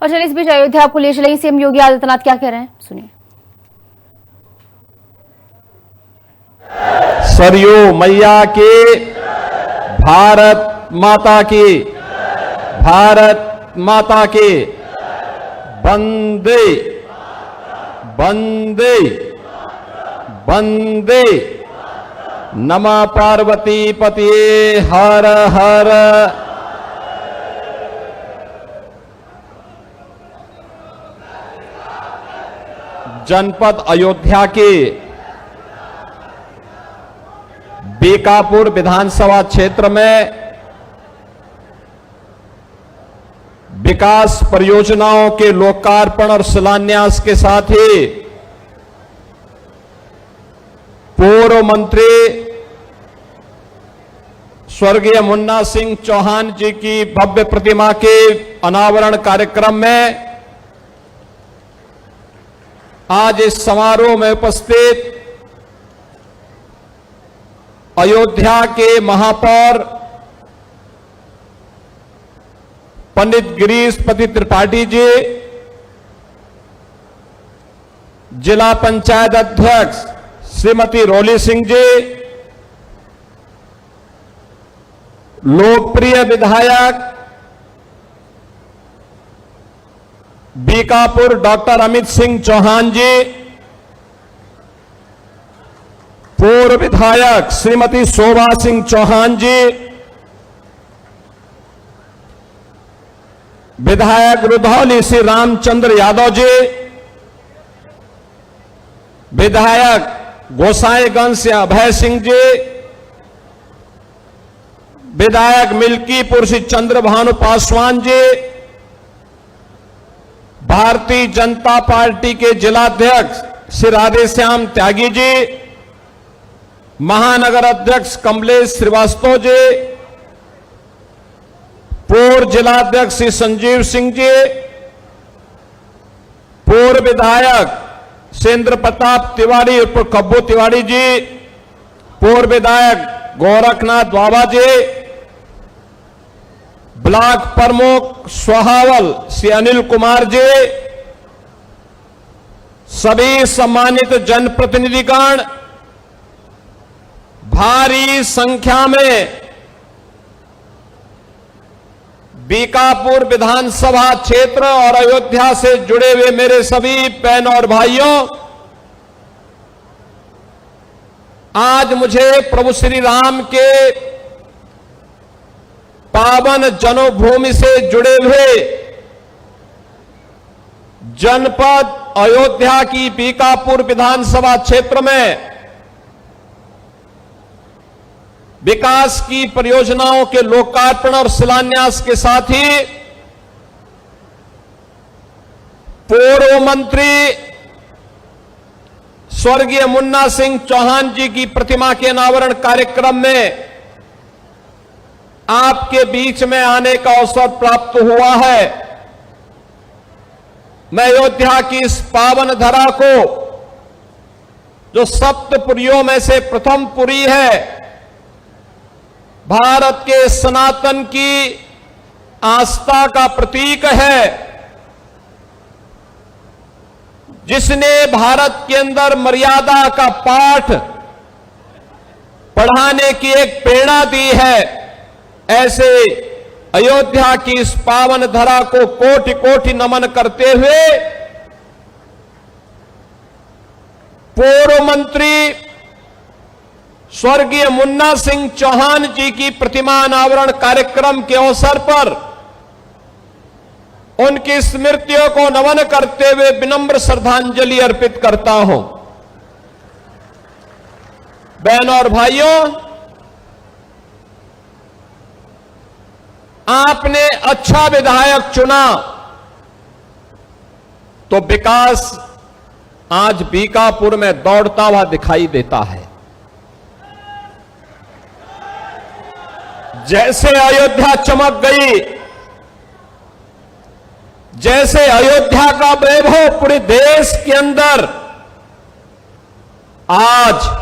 और चलिए इस बीच अयोध्या को ले चले सीएम योगी आदित्यनाथ क्या कह रहे हैं, सुनिए। सरयू मैया के, भारत माता की, भारत माता के, वंदे वंदे वंदे, नमः पार्वती पतिये हर हर। जनपद अयोध्या के बीकापुर विधानसभा क्षेत्र में विकास परियोजनाओं के लोकार्पण और शिलान्यास के साथ ही पूर्व मंत्री स्वर्गीय मुन्ना सिंह चौहान जी की भव्य प्रतिमा के अनावरण कार्यक्रम में आज इस समारोह में उपस्थित अयोध्या के महापौर पंडित गिरीश पति त्रिपाठी जी, जिला पंचायत अध्यक्ष श्रीमती रोली सिंह जी, लोकप्रिय विधायक बीकापुर डॉक्टर अमित सिंह चौहान जी, पूर्व विधायक श्रीमती शोभा सिंह चौहान जी, विधायक रुधौली श्री रामचंद्र यादव जी, विधायक गोसाईगंज से अभय सिंह जी, विधायक मिल्कीपुर श्री चंद्रभानु पासवान जी, भारतीय जनता पार्टी के जिलाध्यक्ष श्री राधेश्याम त्यागी जी, महानगर अध्यक्ष कमलेश श्रीवास्तव जी, पूर्व जिलाध्यक्ष श्री संजीव सिंह जी, पूर्व विधायक सेंद्र प्रताप तिवारी उर्फ कब्बू तिवारी जी, पूर्व विधायक गोरखनाथ बाबा जी, ब्लॉक प्रमुख सोहावल श्री अनिल कुमार जी, सभी सम्मानित जनप्रतिनिधिगण, भारी संख्या में बीकापुर विधानसभा क्षेत्र और अयोध्या से जुड़े हुए मेरे सभी बहन और भाइयों, आज मुझे प्रभु श्री राम के पावन जन्मभूमि से जुड़े हुए जनपद अयोध्या की बीकापुर विधानसभा क्षेत्र में विकास की परियोजनाओं के लोकार्पण और शिलान्यास के साथ ही पूर्व मंत्री स्वर्गीय मुन्ना सिंह चौहान जी की प्रतिमा के अनावरण कार्यक्रम में आपके बीच में आने का अवसर प्राप्त हुआ है। मैं अयोध्या की इस पावन धरा को, जो सप्तपुरियों में से प्रथम पुरी है, भारत के सनातन की आस्था का प्रतीक है, जिसने भारत के अंदर मर्यादा का पाठ पढ़ाने की एक प्रेरणा दी है, ऐसे अयोध्या की इस पावन धरा को कोटि कोटि नमन करते हुए पूर्व मंत्री स्वर्गीय मुन्ना सिंह चौहान जी की प्रतिमा अनावरण कार्यक्रम के अवसर पर उनकी स्मृतियों को नमन करते हुए विनम्र श्रद्धांजलि अर्पित करता हूं। बहनों और भाइयों, आपने अच्छा विधायक चुना तो विकास आज बीकापुर में दौड़ता हुआ दिखाई देता है। जैसे अयोध्या चमक गई, जैसे अयोध्या का वैभव पूरे देश के अंदर आज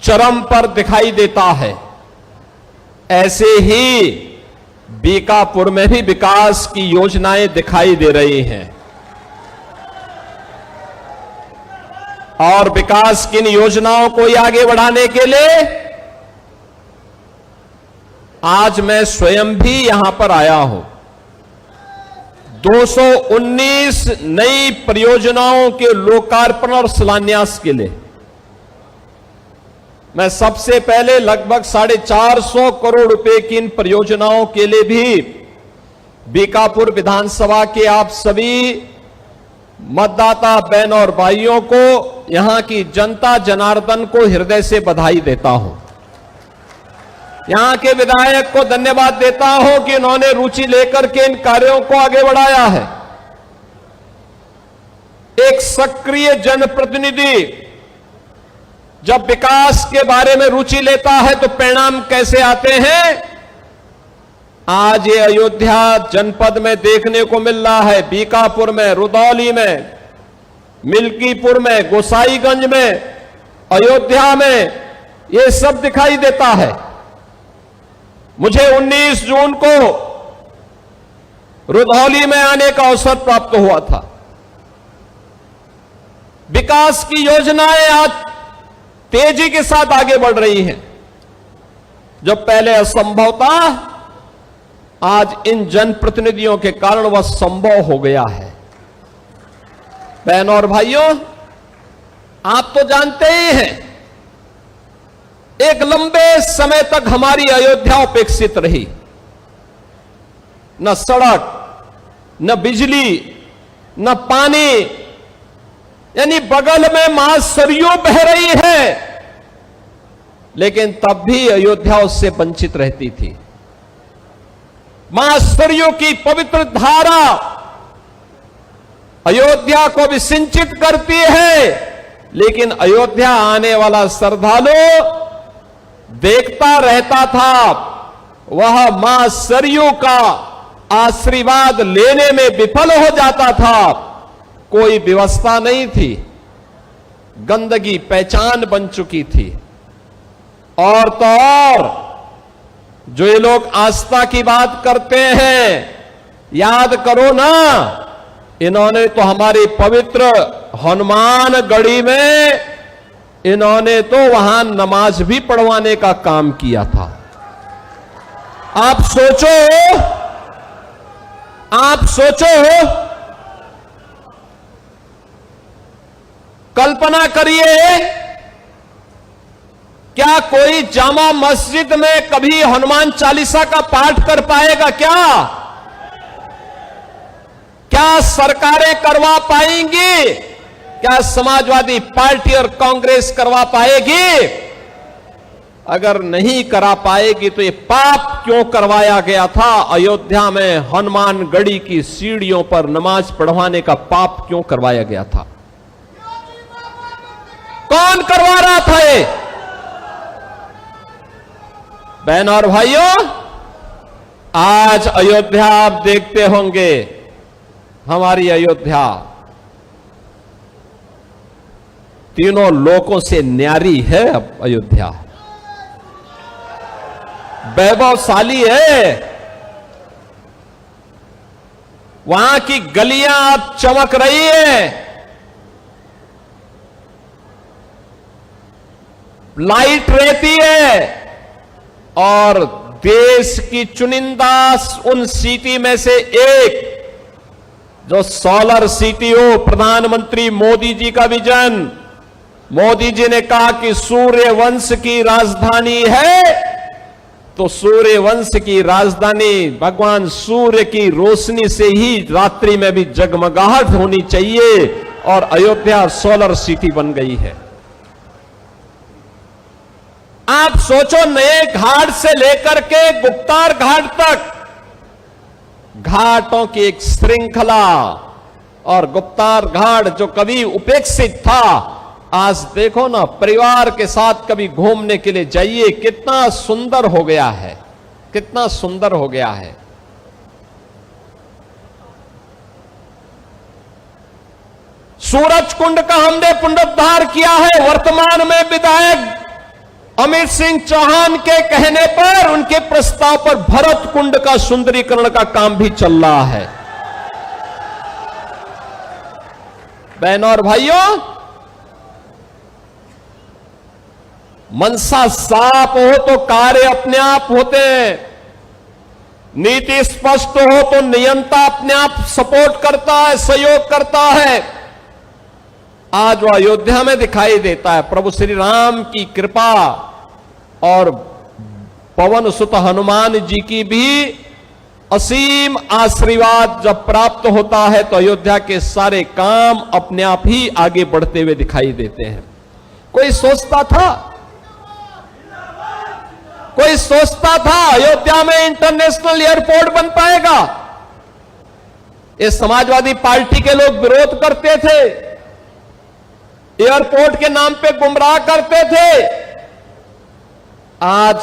चरम पर दिखाई देता है, ऐसे ही बीकापुर में भी विकास की योजनाएं दिखाई दे रही हैं और विकास की इन योजनाओं को ही आगे बढ़ाने के लिए आज मैं स्वयं भी यहां पर आया हूं। 219 नई परियोजनाओं के लोकार्पण और शिलान्यास के लिए मैं सबसे पहले लगभग 450 करोड़ रुपए की इन परियोजनाओं के लिए भी बीकापुर विधानसभा के आप सभी मतदाता बहन और भाइयों को, यहां की जनता जनार्दन को हृदय से बधाई देता हूं। यहां के विधायक को धन्यवाद देता हूं कि उन्होंने रुचि लेकर के इन कार्यों को आगे बढ़ाया है। एक सक्रिय जनप्रतिनिधि जब विकास के बारे में रुचि लेता है तो परिणाम कैसे आते हैं, आज ये अयोध्या जनपद में देखने को मिल रहा है। बीकापुर में, रुदौली में, मिल्कीपुर में, गोसाईगंज में, अयोध्या में ये सब दिखाई देता है। मुझे 19 जून को रुदौली में आने का अवसर प्राप्त हुआ था। विकास की योजनाएं आज तेजी के साथ आगे बढ़ रही हैं। जो पहले असंभव था, आज इन जनप्रतिनिधियों के कारण वह संभव हो गया है। बहनों और भाइयों, आप तो जानते ही हैं, एक लंबे समय तक हमारी अयोध्या उपेक्षित रही। न सड़क, न बिजली, न पानी, यानी बगल में मां सरयू बह रही है, लेकिन तब भी अयोध्या उससे वंचित रहती थी। मां सरयू की पवित्र धारा अयोध्या को भी सिंचित करती है, लेकिन अयोध्या आने वाला श्रद्धालु देखता रहता था, वह मां सरयू का आशीर्वाद लेने में विफल हो जाता था। कोई व्यवस्था नहीं थी, गंदगी पहचान बन चुकी थी। और तो और जो ये लोग आस्था की बात करते हैं, याद करो ना, इन्होंने तो हमारी पवित्र हनुमान गढ़ी में इन्होंने तो वहां नमाज भी पढ़वाने का काम किया था। आप सोचो, कल्पना करिए, क्या कोई जामा मस्जिद में कभी हनुमान चालीसा का पाठ कर पाएगा? क्या सरकारें करवा पाएंगी? क्या समाजवादी पार्टी और कांग्रेस करवा पाएगी? अगर नहीं करा पाएगी तो ये पाप क्यों करवाया गया था? अयोध्या में हनुमान गढ़ी की सीढ़ियों पर नमाज पढ़वाने का पाप क्यों करवाया गया था? कौन करवा रहा था ये? बहन और भाइयों, आज अयोध्या आप देखते होंगे, हमारी अयोध्या तीनों लोकों से न्यारी है। अब अयोध्या वैभवशाली है। वहां की गलियां अब चमक रही है, लाइट रहती है, और देश की चुनिंदा उन सिटी में से एक जो सोलर सिटी हो, प्रधानमंत्री मोदी जी का विजन। मोदी जी ने कहा कि सूर्य वंश की राजधानी है, तो सूर्य वंश की राजधानी भगवान सूर्य की रोशनी से ही रात्रि में भी जगमगाहट होनी चाहिए, और अयोध्या सोलर सिटी बन गई है। आप सोचो, नए घाट से लेकर के गुप्तार घाट तक घाटों की एक श्रृंखला, और गुप्तार घाट जो कभी उपेक्षित था, आज देखो ना, परिवार के साथ कभी घूमने के लिए जाइए, कितना सुंदर हो गया है, कितना सुंदर हो गया है। सूरज कुंड का हमने पुनरुद्धार किया है। वर्तमान में विधायक अमित सिंह चौहान के कहने पर, उनके प्रस्ताव पर भरत कुंड का सुंदरीकरण का काम भी चल रहा है। बहनों और भाइयों, मनसा साफ हो तो कार्य अपने आप होते हैं, नीति स्पष्ट हो तो नियंता अपने आप सपोर्ट करता है, सहयोग करता है। आज वह अयोध्या में दिखाई देता है। प्रभु श्री राम की कृपा और पवन सुत हनुमान जी की भी असीम आशीर्वाद जब प्राप्त होता है तो अयोध्या के सारे काम अपने आप ही आगे बढ़ते हुए दिखाई देते हैं। कोई सोचता था अयोध्या में इंटरनेशनल एयरपोर्ट बन पाएगा? ये समाजवादी पार्टी के लोग विरोध करते थे, एयरपोर्ट के नाम पे गुमराह करते थे। आज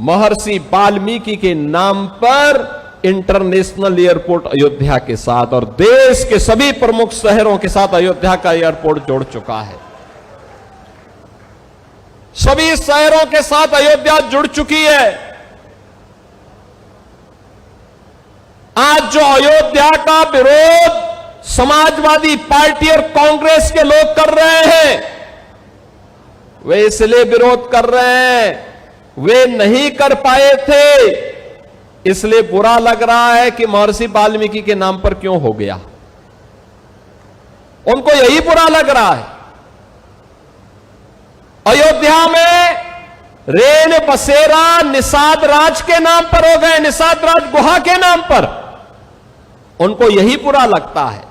महर्षि वाल्मीकि के नाम पर इंटरनेशनल एयरपोर्ट अयोध्या के साथ और देश के सभी प्रमुख शहरों के साथ अयोध्या का एयरपोर्ट जोड़ चुका है। सभी शहरों के साथ अयोध्या जुड़ चुकी है। आज जो अयोध्या का विरोध समाजवादी पार्टी और कांग्रेस के लोग कर रहे हैं, वे इसलिए विरोध कर रहे हैं, वे नहीं कर पाए थे इसलिए बुरा लग रहा है कि महर्षि वाल्मीकि के नाम पर क्यों हो गया। उनको यही बुरा लग रहा है। अयोध्या में रेन बसेरा निषाद राज के नाम पर हो गए, निषाद राज गुहा के नाम पर। उनको यही बुरा लगता है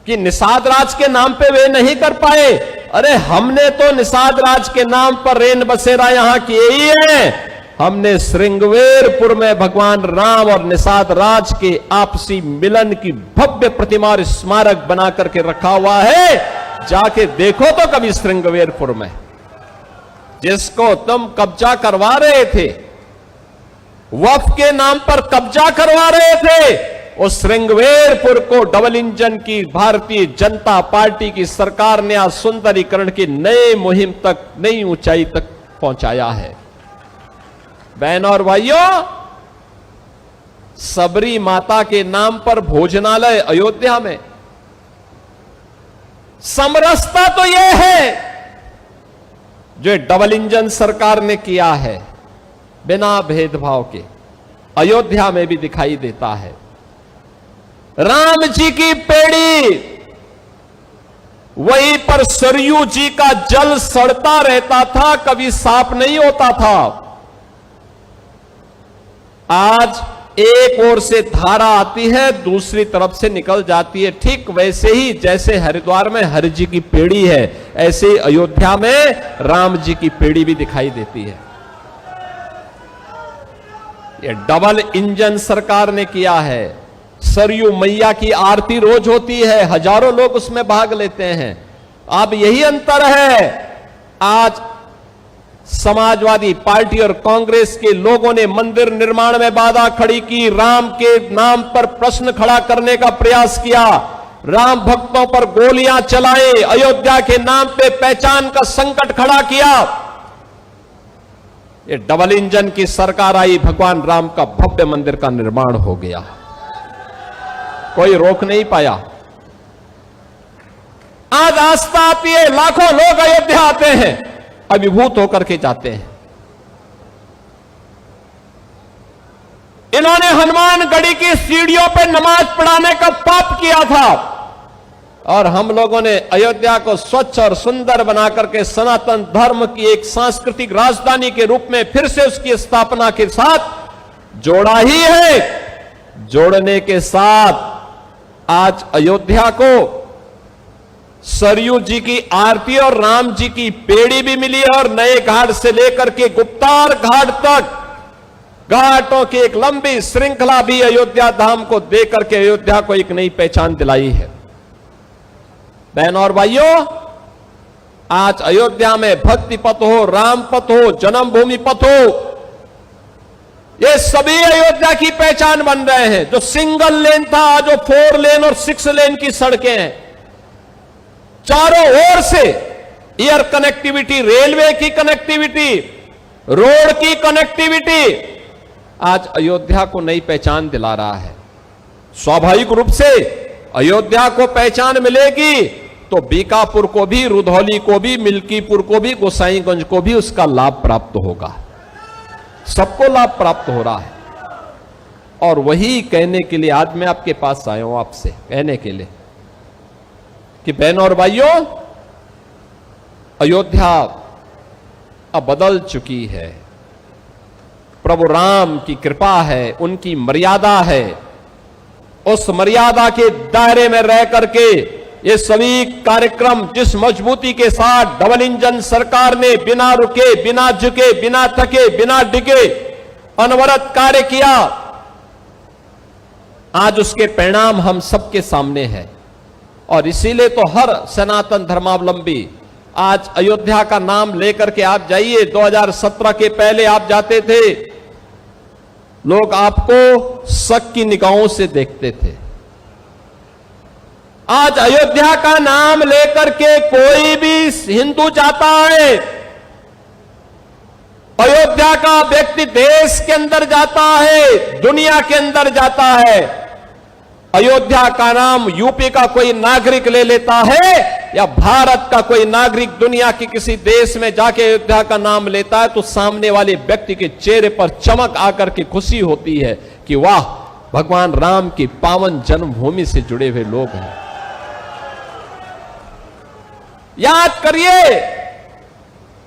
कि निषाद राज के नाम पे वे नहीं कर पाए। अरे हमने तो निषाद राज के नाम पर रेन बसेरा यहां किए ही है। हमने श्रृंगवेरपुर में भगवान राम और निषाद राज के आपसी मिलन की भव्य प्रतिमा और स्मारक बना करके रखा हुआ है। जाके देखो तो कभी श्रृंगवेरपुर में, जिसको तुम कब्जा करवा रहे थे, वक्फ के नाम पर कब्जा करवा रहे थे, उस श्रृंगवेरपुर को डबल इंजन की भारतीय जनता पार्टी की सरकार ने आज सुंदरीकरण की नई मुहिम तक, नई ऊंचाई तक पहुंचाया है। बहनों और भाइयों, सबरी माता के नाम पर भोजनालय अयोध्या में। समरसता तो यह है जो डबल इंजन सरकार ने किया है, बिना भेदभाव के अयोध्या में भी दिखाई देता है। राम जी की पेड़ी, वहीं पर सरयू जी का जल सड़ता रहता था, कभी साफ नहीं होता था। आज एक ओर से धारा आती है, दूसरी तरफ से निकल जाती है। ठीक वैसे ही जैसे हरिद्वार में हरि जी की पेड़ी है, ऐसे ही अयोध्या में राम जी की पेड़ी भी दिखाई देती है। ये डबल इंजन सरकार ने किया है। सरयू मैया की आरती रोज होती है, हजारों लोग उसमें भाग लेते हैं। अब यही अंतर है, आज समाजवादी पार्टी और कांग्रेस के लोगों ने मंदिर निर्माण में बाधा खड़ी की, राम के नाम पर प्रश्न खड़ा करने का प्रयास किया, राम भक्तों पर गोलियां चलाई, अयोध्या के नाम पे पहचान का संकट खड़ा किया। ये डबल इंजन की सरकार आई, भगवान राम का भव्य मंदिर का निर्माण हो गया, कोई रोक नहीं पाया। आज आस्था आती है, लाखों लोग अयोध्या आते हैं, अभिभूत होकर के जाते हैं। इन्होंने हनुमानगढ़ी की सीढ़ियों पर नमाज पढ़ाने का पाप किया था और हम लोगों ने अयोध्या को स्वच्छ और सुंदर बनाकर के सनातन धर्म की एक सांस्कृतिक राजधानी के रूप में फिर से उसकी स्थापना के साथ जोड़ा ही है। जोड़ने के साथ आज अयोध्या को सरयू जी की आरती और राम जी की पेड़ी भी मिली है और नए घाट से लेकर के गुप्तार घाट तक घाटों की एक लंबी श्रृंखला भी अयोध्या धाम को देकर के अयोध्या को एक नई पहचान दिलाई है। बहनों और भाइयों, आज अयोध्या में भक्ति पथ हो, राम पथ हो, जन्मभूमि पथ हो, ये सभी अयोध्या की पहचान बन रहे हैं। जो सिंगल लेन था, जो 4 लेन और 6 लेन की सड़कें हैं, चारों ओर से एयर कनेक्टिविटी, रेलवे की कनेक्टिविटी, रोड की कनेक्टिविटी आज अयोध्या को नई पहचान दिला रहा है। स्वाभाविक रूप से अयोध्या को पहचान मिलेगी तो बीकापुर को भी, रुधौली को भी, मिल्कीपुर को भी, गोसाईगंज को भी उसका लाभ प्राप्त होगा। सबको लाभ प्राप्त हो रहा है। और वही कहने के लिए आज मैं आपके पास आया हूं, आपसे कहने के लिए कि बहनों और भाइयों, अयोध्या अब बदल चुकी है। प्रभु राम की कृपा है, उनकी मर्यादा है। उस मर्यादा के दायरे में रह करके ये सभी कार्यक्रम जिस मजबूती के साथ डबल इंजन सरकार ने बिना रुके, बिना झुके, बिना थके, बिना डिगे अनवरत कार्य किया, आज उसके परिणाम हम सबके सामने हैं। और इसीलिए तो हर सनातन धर्मावलंबी आज अयोध्या का नाम लेकर के आप जाइए। 2017 के पहले आप जाते थे, लोग आपको शक की निगाहों से देखते थे। आज अयोध्या का नाम लेकर के कोई भी हिंदू जाता है, अयोध्या का व्यक्ति देश के अंदर जाता है, दुनिया के अंदर जाता है। अयोध्या का नाम यूपी का कोई नागरिक ले लेता है या भारत का कोई नागरिक दुनिया के किसी देश में जाके अयोध्या का नाम लेता है तो सामने वाले व्यक्ति के चेहरे पर चमक आकर के खुशी होती है कि वाह, भगवान राम की पावन जन्मभूमि से जुड़े हुए लोग हैं। याद करिए,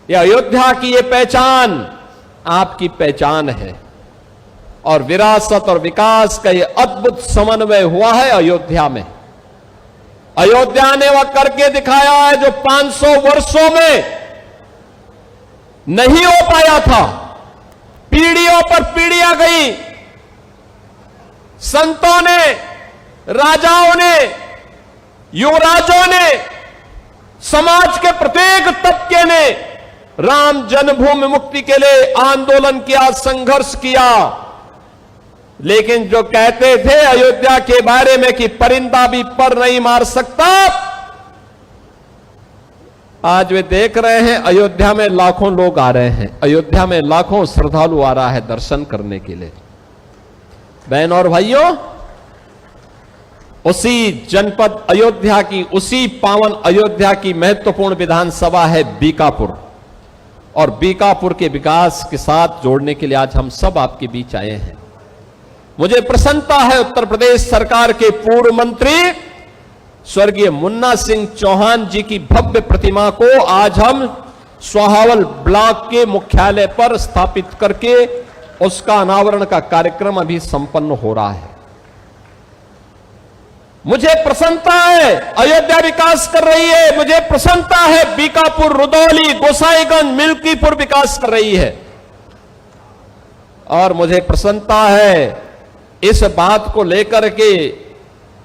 ये अयोध्या की ये पहचान आपकी पहचान है और विरासत और विकास का ये अद्भुत समन्वय हुआ है अयोध्या में। अयोध्या ने वह करके दिखाया है जो 500 वर्षों में नहीं हो पाया था। पीढ़ियों पर पीढ़ियां गई, संतों ने, राजाओं ने, युवराजों ने, समाज के प्रत्येक तबके ने राम जन्मभूमि मुक्ति के लिए आंदोलन किया, संघर्ष किया। लेकिन जो कहते थे अयोध्या के बारे में कि परिंदा भी पर नहीं मार सकता, आज वे देख रहे हैं अयोध्या में लाखों लोग आ रहे हैं, अयोध्या में लाखों श्रद्धालु आ रहा है दर्शन करने के लिए। बहन और भाइयों, उसी जनपद अयोध्या की, उसी पावन अयोध्या की महत्वपूर्ण विधानसभा है बीकापुर। और बीकापुर के विकास के साथ जोड़ने के लिए आज हम सब आपके बीच आए हैं। मुझे प्रसन्नता है उत्तर प्रदेश सरकार के पूर्व मंत्री स्वर्गीय मुन्ना सिंह चौहान जी की भव्य प्रतिमा को आज हम सोहावल ब्लॉक के मुख्यालय पर स्थापित करके उसका अनावरण का कार्यक्रम अभी संपन्न हो रहा है। मुझे प्रसन्नता है अयोध्या विकास कर रही है, मुझे प्रसन्नता है बीकापुर, रुधौली, गोसाईगंज, मिल्कीपुर विकास कर रही है। और मुझे प्रसन्नता है इस बात को लेकर के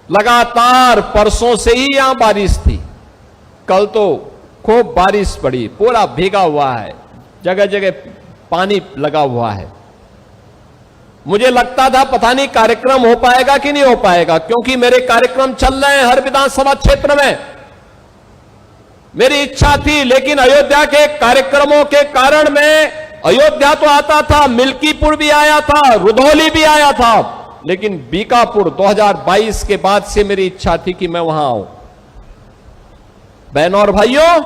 लगातार परसों से ही यहां बारिश थी, कल तो खूब बारिश पड़ी, पूरा भीगा हुआ है, जगह जगह पानी लगा हुआ है। मुझे लगता था पता नहीं कार्यक्रम हो पाएगा कि नहीं हो पाएगा, क्योंकि मेरे कार्यक्रम चल रहे हैं हर विधानसभा क्षेत्र में। मेरी इच्छा थी, लेकिन अयोध्या के कार्यक्रमों के कारण मैं अयोध्या तो आता था, मिल्कीपुर भी आया था, रुधौली भी आया था, लेकिन बीकापुर 2022 के बाद से मेरी इच्छा थी कि मैं वहां आऊं। बहनों और भाइयों,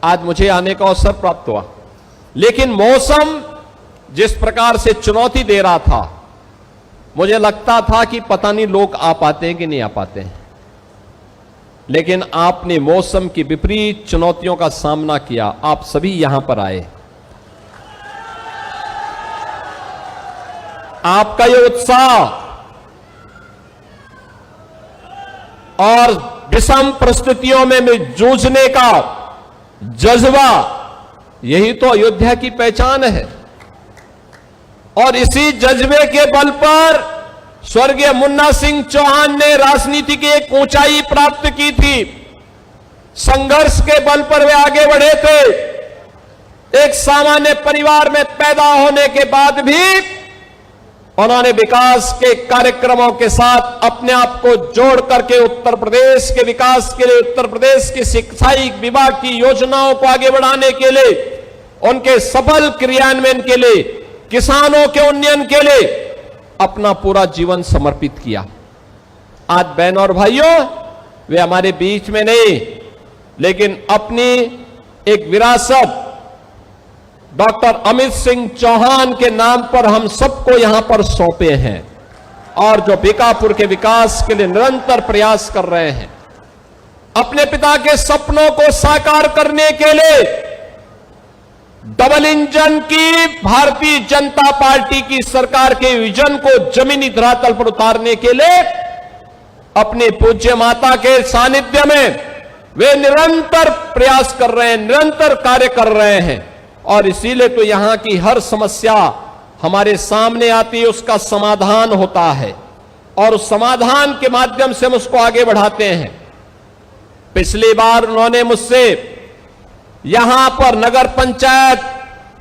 आज मुझे आने का अवसर प्राप्त हुआ, लेकिन मौसम जिस प्रकार से चुनौती दे रहा था, मुझे लगता था कि पता नहीं लोग आ पाते हैं कि नहीं आ पाते हैं। लेकिन आपने मौसम की विपरीत चुनौतियों का सामना किया, आप सभी यहां पर आए। आपका ये उत्साह और विषम परिस्थितियों में जूझने का जज्बा, यही तो अयोध्या की पहचान है। और इसी जज्बे के बल पर स्वर्गीय मुन्ना सिंह चौहान ने राजनीति की एक ऊंचाई प्राप्त की थी। संघर्ष के बल पर वे आगे बढ़े थे। एक सामान्य परिवार में पैदा होने के बाद भी उन्होंने विकास के कार्यक्रमों के साथ अपने आप को जोड़ करके उत्तर प्रदेश के विकास के लिए, उत्तर प्रदेश की शिक्षाई विभाग की योजनाओं को आगे बढ़ाने के लिए, उनके सफल क्रियान्वयन के लिए, किसानों के उन्नयन के लिए अपना पूरा जीवन समर्पित किया। आज बहन और भाइयों, वे हमारे बीच में नहीं, लेकिन अपनी एक विरासत डॉक्टर अमित सिंह चौहान के नाम पर हम सबको यहां पर सौंपे हैं और जो बीकापुर के विकास के लिए निरंतर प्रयास कर रहे हैं। अपने पिता के सपनों को साकार करने के लिए डबल इंजन की भारतीय जनता पार्टी की सरकार के विजन को जमीनी धरातल पर उतारने के लिए अपनी पूज्य माता के सानिध्य में वे निरंतर प्रयास कर रहे हैं, निरंतर कार्य कर रहे हैं। और इसीलिए तो यहां की हर समस्या हमारे सामने आती है, उसका समाधान होता है और उस समाधान के माध्यम से हम उसको आगे बढ़ाते हैं। पिछली बार उन्होंने मुझसे यहां पर नगर पंचायत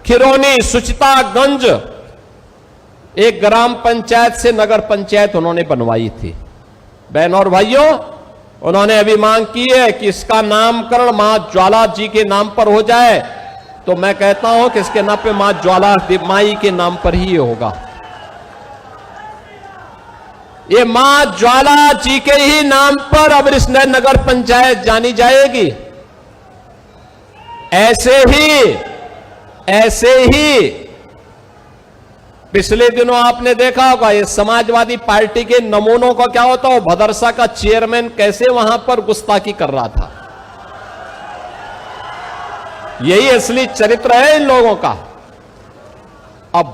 खिरोनी सुचितागंज एक ग्राम पंचायत से नगर पंचायत उन्होंने बनवाई थी। बहन और भाइयों, उन्होंने अभी मांग की है कि इसका नामकरण मां ज्वाला जी के नाम पर हो जाए, तो मैं कहता हूं कि इसके नाम पे मां ज्वाला माई के नाम पर ही होगा। ये मां ज्वाला जी के ही नाम पर अब इस नगर पंचायत जानी जाएगी। ऐसे ही पिछले दिनों आपने देखा होगा, ये समाजवादी पार्टी के नमूनों का क्या होता है, भदरसा का चेयरमैन कैसे वहां पर गुस्ताखी कर रहा था। यही असली चरित्र है इन लोगों का। अब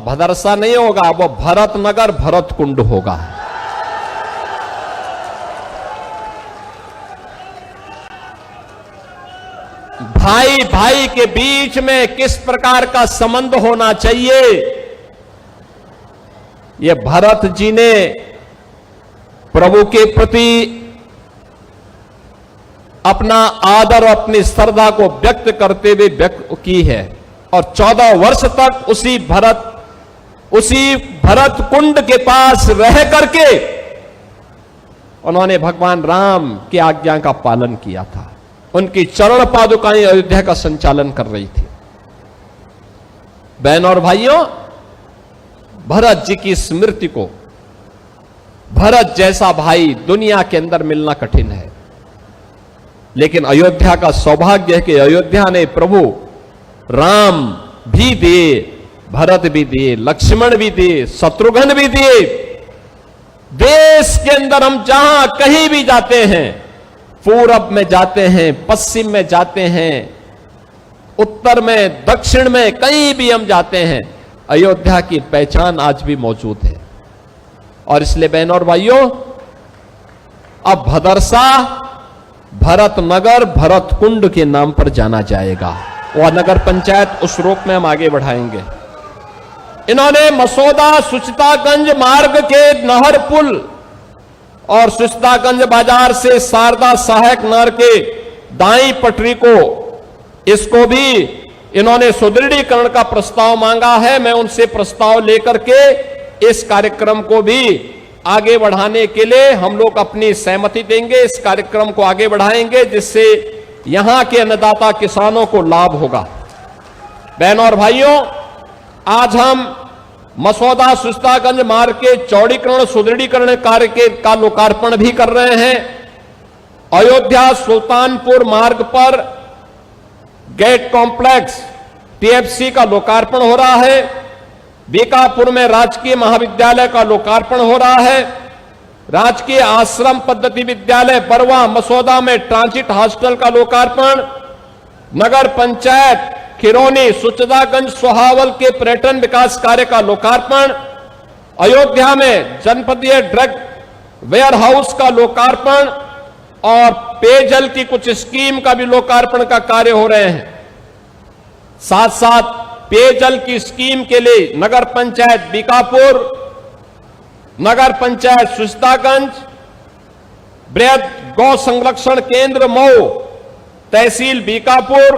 भदरसा नहीं होगा, अब वो भरत नगर भरत कुंड होगा। भाई भाई के बीच में किस प्रकार का संबंध होना चाहिए, ये भरत जी ने प्रभु के प्रति अपना आदर और अपनी श्रद्धा को व्यक्त करते हुए व्यक्त की है और 14 वर्ष तक उसी भरत कुंड के पास रह करके उन्होंने भगवान राम की आज्ञा का पालन किया था। उनकी चरण पादुकाएं अयोध्या का संचालन कर रही थी। बहन और भाइयों, भरत जी की स्मृति को, भरत जैसा भाई दुनिया के अंदर मिलना कठिन है, लेकिन अयोध्या का सौभाग्य है कि अयोध्या ने प्रभु राम भी दिए, भरत भी दिए, लक्ष्मण भी दिए, शत्रुघ्न भी दिए। देश के अंदर हम जहां कहीं भी जाते हैं, पूरब में जाते हैं, पश्चिम में जाते हैं, उत्तर में, दक्षिण में, कहीं भी हम जाते हैं, अयोध्या की पहचान आज भी मौजूद है। और इसलिए बहनों और भाइयों, अब भदरसा भरत नगर भरत कुंड के नाम पर जाना जाएगा और नगर पंचायत उस रूप में हम आगे बढ़ाएंगे। इन्होंने मसौदा सुचितागंज मार्ग के नहर पुल और सुचितागंज बाजार से शारदा सहायक नहर के दाई पटरी को, इसको भी इन्होंने सुदृढ़ीकरण का प्रस्ताव मांगा है। मैं उनसे प्रस्ताव लेकर के इस कार्यक्रम को भी आगे बढ़ाने के लिए हम लोग अपनी सहमति देंगे, इस कार्यक्रम को आगे बढ़ाएंगे जिससे यहां के अन्नदाता किसानों को लाभ होगा। बहनों और भाइयों, आज हम मसौदा सुचितागंज मार्ग के चौड़ीकरण सुदृढ़ीकरण कार्य का लोकार्पण भी कर रहे हैं। अयोध्या सुल्तानपुर मार्ग पर गेट कॉम्प्लेक्स टीएफसी का लोकार्पण हो रहा है। बीकापुर में राजकीय महाविद्यालय का लोकार्पण हो रहा है। राजकीय आश्रम पद्धति विद्यालय बरवा मसौदा में ट्रांजिट हॉस्टल का लोकार्पण। नगर पंचायत खिरोनी सुचितागंज सोहावल के पर्यटन विकास कार्य का लोकार्पण। अयोध्या में जनपदीय ड्रग वेयर हाउस का लोकार्पण और पेयजल की कुछ स्कीम का भी लोकार्पण का कार्य हो रहे हैं। साथ साथ पेयजल की स्कीम के लिए नगर पंचायत बीकापुर, नगर पंचायत सुचितागंज, बृहद गौ संरक्षण केंद्र मऊ, तहसील बीकापुर,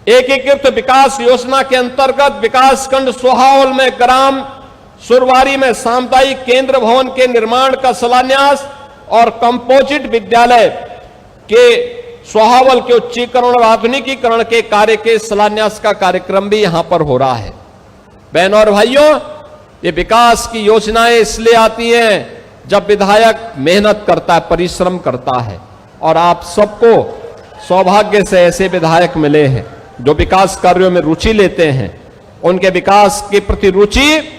एकीकृत विकास योजना के अंतर्गत विकासखंड सोहावल में ग्राम सुरवारी में सामुदायिक केंद्र भवन के निर्माण का शिलान्यास और कंपोजिट विद्यालय के सोहावल के उच्चीकरण और आधुनिकीकरण के कार्य के शिलान्यास का कार्यक्रम भी यहां पर हो रहा है। बहनों और भाइयों, ये विकास की योजनाएं इसलिए आती हैं जब विधायक मेहनत करता है, परिश्रम करता है, और आप सबको सौभाग्य से ऐसे विधायक मिले हैं जो विकास कार्यों में रुचि लेते हैं। उनके विकास के प्रति रुचि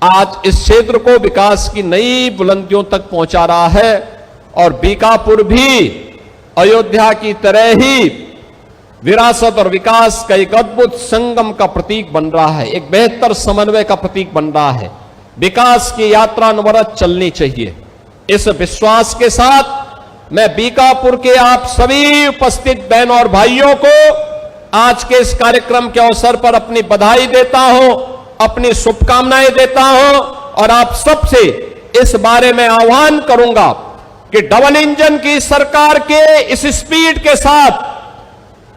आज इस क्षेत्र को विकास की नई बुलंदियों तक पहुंचा रहा है, और बीकापुर भी अयोध्या की तरह ही विरासत और विकास का एक अद्भुत संगम का प्रतीक बन रहा है, एक बेहतर समन्वय का प्रतीक बन रहा है। विकास की यात्रा अनवरत चलनी चाहिए। इस विश्वास के साथ मैं बीकापुर के आप सभी उपस्थित बहनों और भाइयों को आज के इस कार्यक्रम के अवसर पर अपनी बधाई देता हूं, अपनी शुभकामनाएं देता हूं, और आप सबसे इस बारे में आह्वान करूंगा कि डबल इंजन की सरकार के इस स्पीड के साथ,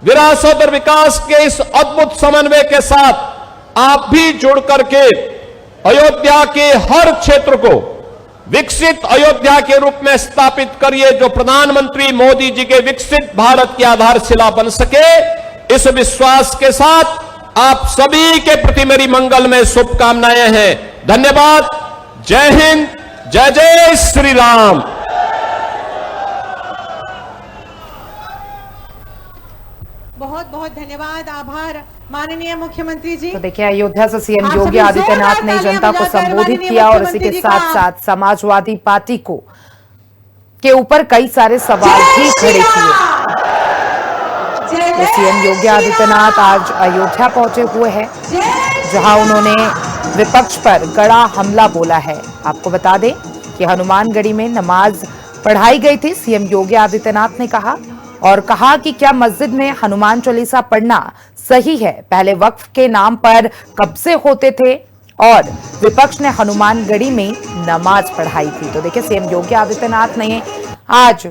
विरासत और विकास के इस अद्भुत समन्वय के साथ आप भी जुड़ करके अयोध्या के हर क्षेत्र को विकसित अयोध्या के रूप में स्थापित करिए, जो प्रधानमंत्री मोदी जी के विकसित भारत की आधारशिला बन सके। इस विश्वास के साथ आप सभी के प्रति मेरी मंगलमय शुभकामनाएं हैं। धन्यवाद। जय हिंद, जय जय श्री राम। बहुत बहुत धन्यवाद, आभार माननीय मुख्यमंत्री जी। तो देखिए, अयोध्या से सीएम आप योगी सभी आदित्यनाथ ने जोरदार जनता को तालियां बजाकर संबोधित माननीय किया और इसी के मुख्यमंत्री जी साथ का साथ समाजवादी पार्टी के ऊपर कई सारे सवाल भी खड़े किए। तो सीएम योगी आदित्यनाथ आज अयोध्या पहुंचे हुए हैं, जहां उन्होंने विपक्ष पर कड़ा हमला बोला है। आपको बता दें कि हनुमानगढ़ी में नमाज पढ़ाई गई थी। सीएम योगी आदित्यनाथ ने कहा कि क्या मस्जिद में हनुमान चालीसा पढ़ना सही है? पहले वक्फ के नाम पर कब्जे होते थे और विपक्ष ने हनुमानगढ़ी में नमाज पढ़ाई थी। तो देखिए, सीएम योगी आदित्यनाथ ने आज